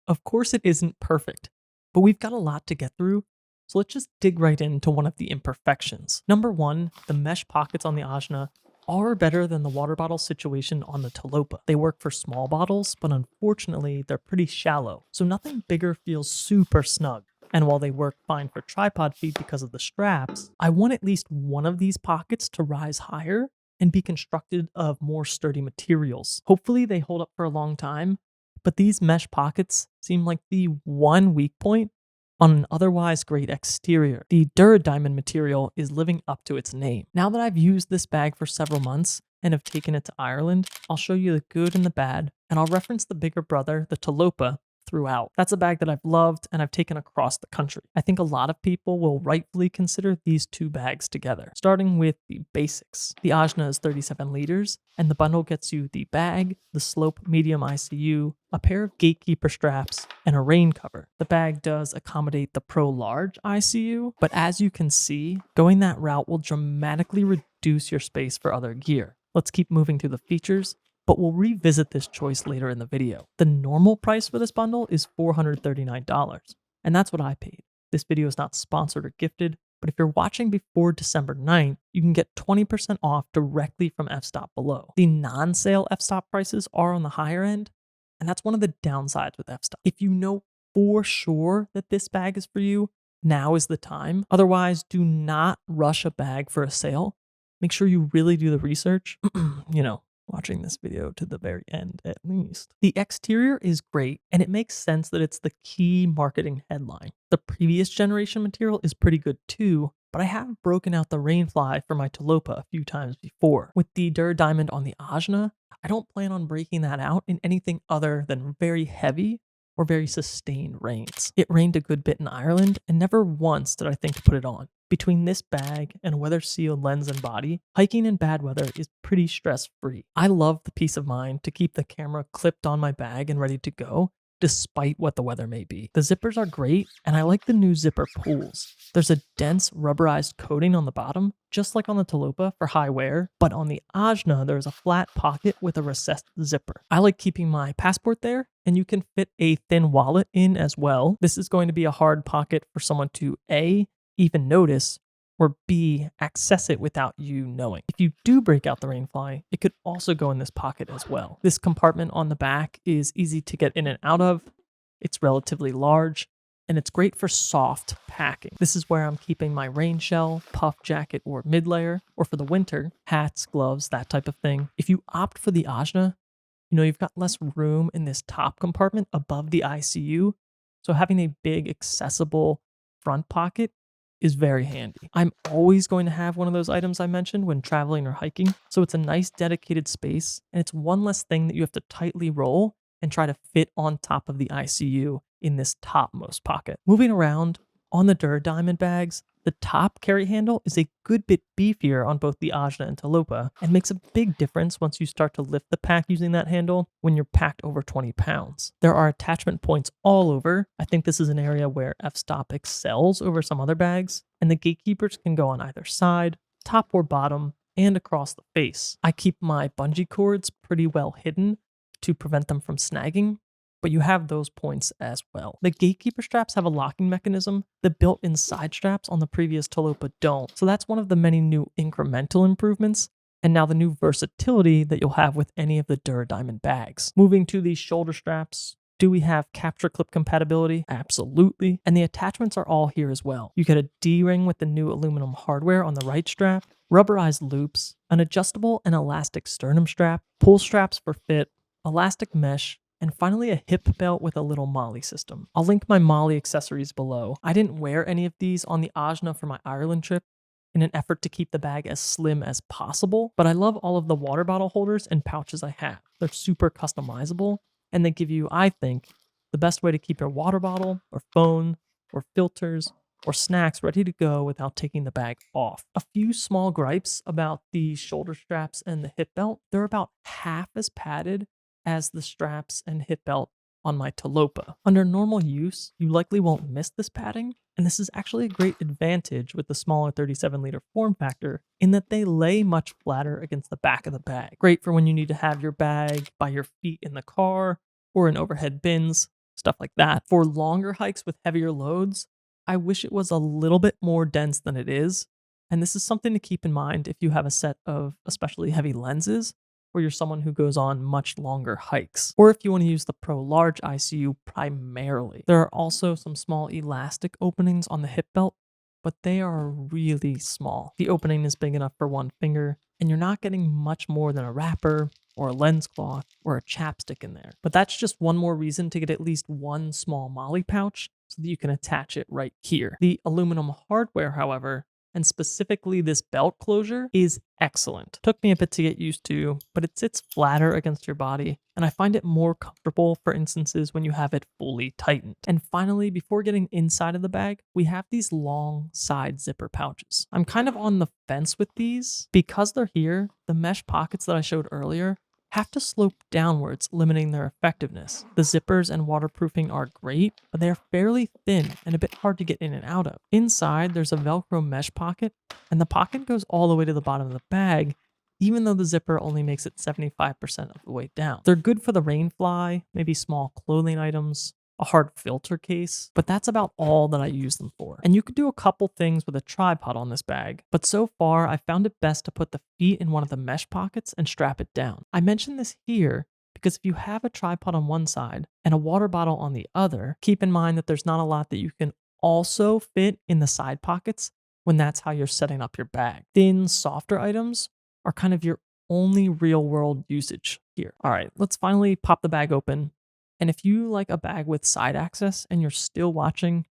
Of course it isn't perfect, but we've got a lot to get through, so let's just dig right into one of the imperfections. Number one, the mesh pockets on the AJNA are better than the water bottle situation on the Talopa. They work for small bottles, but unfortunately they're pretty shallow, so nothing bigger feels super snug. And while they work fine for tripod feet because of the straps, I want at least one of these pockets to rise higher and be constructed of more sturdy materials. Hopefully they hold up for a long time, but these mesh pockets seem like the one weak point on an otherwise great exterior. The DuraDiamond material is living up to its name. Now that I've used this bag for several months and have taken it to Ireland, I'll show you the good and the bad, and I'll reference the bigger brother, the Talopa, throughout. That's a bag that I've loved and I've taken across the country. I think a lot of people will rightfully consider these two bags together, starting with the basics. The AJNA is 37 liters, and the bundle gets you the bag, the slope medium ICU, a pair of Gatekeeper straps, and a rain cover. The bag does accommodate the Pro Large ICU, but as you can see, going that route will dramatically reduce your space for other gear. Let's keep moving through the features, but we'll revisit this choice later in the video. The normal price for this bundle is $439, and that's what I paid. This video is not sponsored or gifted, but if you're watching before December 9th, you can get 20% off directly from F-Stop below. The non-sale F-Stop prices are on the higher end, and that's one of the downsides with F-Stop. If you know for sure that this bag is for you, now is the time. Otherwise, do not rush a bag for a sale. Make sure you really do the research. Watching this video to the very end at least. The exterior is great, and it makes sense that it's the key marketing headline. The previous generation material is pretty good too, but I have broken out the Rainfly for my Talopa a few times before. With the DuraDiamond on the AJNA, I don't plan on breaking that out in anything other than very heavy or very sustained rains. It rained a good bit in Ireland, and never once did I think to put it on. Between this bag and a weather-sealed lens and body, hiking in bad weather is pretty stress-free. I love the peace of mind to keep the camera clipped on my bag and ready to go, despite what the weather may be. The zippers are great, and I like the new zipper pulls. There's a dense rubberized coating on the bottom, just like on the Talopa for high wear, but on the AJNA there's a flat pocket with a recessed zipper. I like keeping my passport there, and you can fit a thin wallet in as well. This is going to be a hard pocket for someone to A, even notice, or B, access it without you knowing. If you do break out the Rainfly, it could also go in this pocket as well. This compartment on the back is easy to get in and out of. It's relatively large, and it's great for soft packing. This is where I'm keeping my rain shell, puff jacket, or mid-layer, or for the winter, hats, gloves, that type of thing. If you opt for the AJNA, you've got less room in this top compartment above the ICU, so having a big accessible front pocket is very handy. I'm always going to have one of those items I mentioned when traveling or hiking, so it's a nice dedicated space, and it's one less thing that you have to tightly roll and try to fit on top of the ICU in this topmost pocket. Moving around, on the DuraDiamond bags, the top carry handle is a good bit beefier on both the AJNA and Talopa, and makes a big difference once you start to lift the pack using that handle when you're packed over 20 pounds. There are attachment points all over. I think this is an area where F-Stop excels over some other bags, and the gatekeepers can go on either side, top or bottom, and across the face. I keep my bungee cords pretty well hidden to prevent them from snagging, but you have those points as well. The Gatekeeper straps have a locking mechanism. The built-in side straps on the previous Talopa don't, so that's one of the many new incremental improvements, and now the new versatility that you'll have with any of the DuraDiamond bags. Moving to the shoulder straps, do we have capture clip compatibility? Absolutely, and the attachments are all here as well. You get a D-ring with the new aluminum hardware on the right strap, rubberized loops, an adjustable and elastic sternum strap, pull straps for fit, elastic mesh, and finally a hip belt with a little MOLLE system. I'll link my MOLLE accessories below. I didn't wear any of these on the AJNA for my Ireland trip in an effort to keep the bag as slim as possible, but I love all of the water bottle holders and pouches I have. They're super customizable, and they give you, I think, the best way to keep your water bottle or phone or filters or snacks ready to go without taking the bag off. A few small gripes about the shoulder straps and the hip belt. They're about half as padded as the straps and hip belt on my Talopa. Under normal use, you likely won't miss this padding, and this is actually a great advantage with the smaller 37-liter form factor in that they lay much flatter against the back of the bag. Great for when you need to have your bag by your feet in the car or in overhead bins. stuff like that. For longer hikes with heavier loads, I wish it was a little bit more dense than it is. And this is something to keep in mind if you have a set of especially heavy lenses, or you're someone who goes on much longer hikes, or if you want to use the Pro Large ICU primarily. There are also some small elastic openings on the hip belt, but they are really small. The opening is big enough for one finger, and you're not getting much more than a wrapper or a lens cloth or a chapstick in there. But that's just one more reason to get at least one small molly pouch so that you can attach it right here. The aluminum hardware, however, and specifically this belt closure, is excellent. Took me a bit to get used to, but it sits flatter against your body, and I find it more comfortable for instances when you have it fully tightened. And finally, before getting inside of the bag, we have these long side zipper pouches. I'm kind of on the fence with these. Because they're here, the mesh pockets that I showed earlier have to slope downwards, limiting their effectiveness. The zippers and waterproofing are great, but they are fairly thin and a bit hard to get in and out of. Inside, there's a Velcro mesh pocket, and the pocket goes all the way to the bottom of the bag, even though the zipper only makes it 75% of the way down. They're good for the rain fly, maybe small clothing items, a hard filter case, but that's about all that I use them for. And you could do a couple things with a tripod on this bag, but so far I found it best to put the feet in one of the mesh pockets and strap it down. I mention this here because if you have a tripod on one side and a water bottle on the other, keep in mind that there's not a lot that you can also fit in the side pockets when that's how you're setting up your bag. Thin, softer items are kind of your only real world usage here. All right, let's finally pop the bag open. And if you like a bag with side access and you're still watching,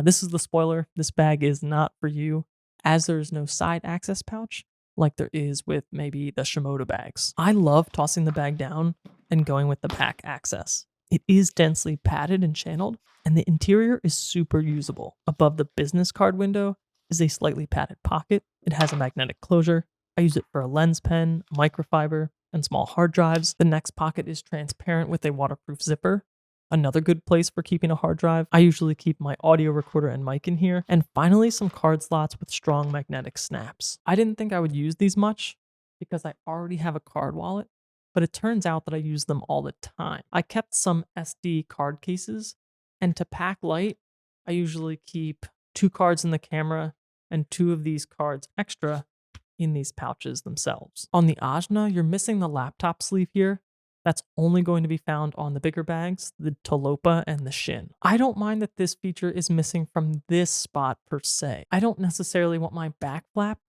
this is the spoiler. This bag is not for you, as there is no side access pouch like there is with maybe the Shimoda bags. I love tossing the bag down and going with the pack access. It is densely padded and channeled, and the interior is super usable. Above the business card window is a slightly padded pocket. It has a magnetic closure. I use it for a lens pen, microfiber, and small hard drives. The next pocket is transparent with a waterproof zipper. Another good place for keeping a hard drive. I usually keep my audio recorder and mic in here. And finally, some card slots with strong magnetic snaps. I didn't think I would use these much because I already have a card wallet, but it turns out that I use them all the time. I kept some SD card cases, and to pack light, I usually keep 2 cards in the camera and 2 of these cards extra in these pouches themselves. On the AJNA, you're missing the laptop sleeve here. That's only going to be found on the bigger bags, the Talopa and the Shin. I don't mind that this feature is missing from this spot per se. I don't necessarily want my back flap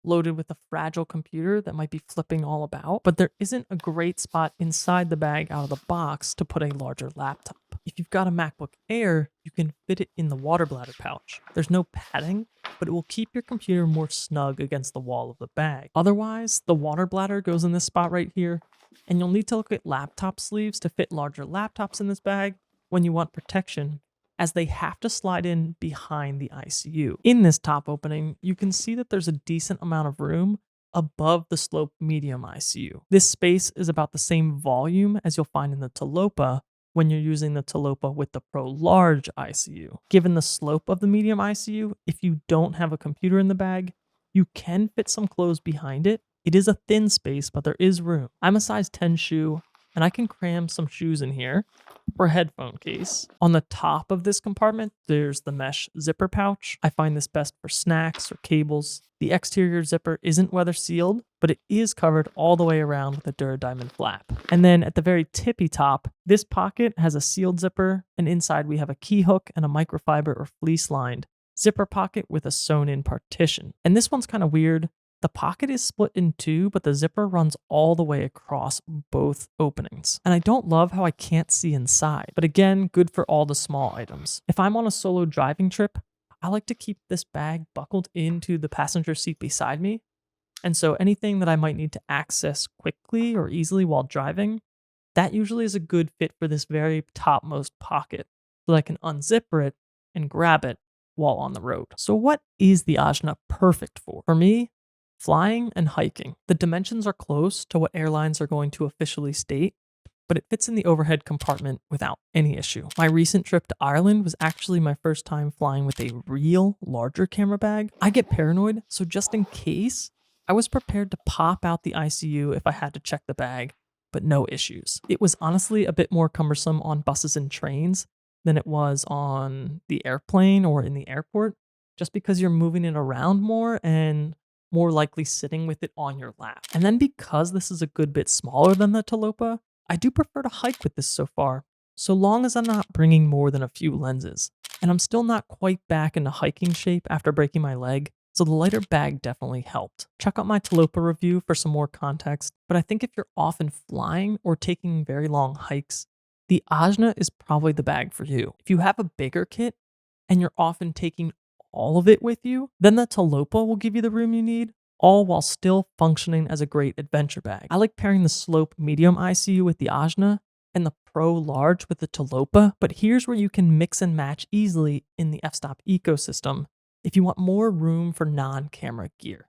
loaded with a fragile computer that might be flipping all about, but there isn't a great spot inside the bag out of the box to put a larger laptop. If you've got a MacBook Air, you can fit it in the water bladder pouch. There's no padding, but it will keep your computer more snug against the wall of the bag. Otherwise, the water bladder goes in this spot right here, and you'll need to look at laptop sleeves to fit larger laptops in this bag when you want protection, as they have to slide in behind the ICU. In this top opening, you can see that there's a decent amount of room above the slope medium ICU. This space is about the same volume as you'll find in the Talopa when you're using the Talopa with the Pro Large ICU. Given the slope of the medium ICU, if you don't have a computer in the bag, you can fit some clothes behind it. It is a thin space, but there is room. I'm a size 10 shoe, and I can cram some shoes in here for a headphone case. On the top of this compartment, there's the mesh zipper pouch. I find this best for snacks or cables. The exterior zipper isn't weather sealed, but it is covered all the way around with a DuraDiamond flap. And then at the very tippy top, this pocket has a sealed zipper, and inside we have a key hook and a microfiber or fleece lined zipper pocket with a sewn in partition. And this one's kind of weird. The pocket is split in 2, but the zipper runs all the way across both openings. And I don't love how I can't see inside, but again, good for all the small items. If I'm on a solo driving trip, I like to keep this bag buckled into the passenger seat beside me. And so anything that I might need to access quickly or easily while driving, that usually is a good fit for this very topmost pocket, so that I can unzipper it and grab it while on the road. So what is the AJNA perfect for? For me, flying and hiking. The dimensions are close to what airlines are going to officially state, but it fits in the overhead compartment without any issue. My recent trip to Ireland was actually my first time flying with a real larger camera bag. I get paranoid, so just in case, I was prepared to pop out the ICU if I had to check the bag, but no issues. It was honestly a bit more cumbersome on buses and trains than it was on the airplane or in the airport, just because you're moving it around more and more likely sitting with it on your lap. And then because this is a good bit smaller than the Talopa, I do prefer to hike with this so far, so long as I'm not bringing more than a few lenses. And I'm still not quite back into hiking shape after breaking my leg, so the lighter bag definitely helped. Check out my Talopa review for some more context, but I think if you're often flying or taking very long hikes, the AJNA is probably the bag for you. If you have a bigger kit and you're often taking all of it with you, then the Talopa will give you the room you need, all while still functioning as a great adventure bag. I like pairing the Slope Medium ICU with the AJNA and the Pro Large with the Talopa, but here's where you can mix and match easily in the f-stop ecosystem if you want more room for non-camera gear.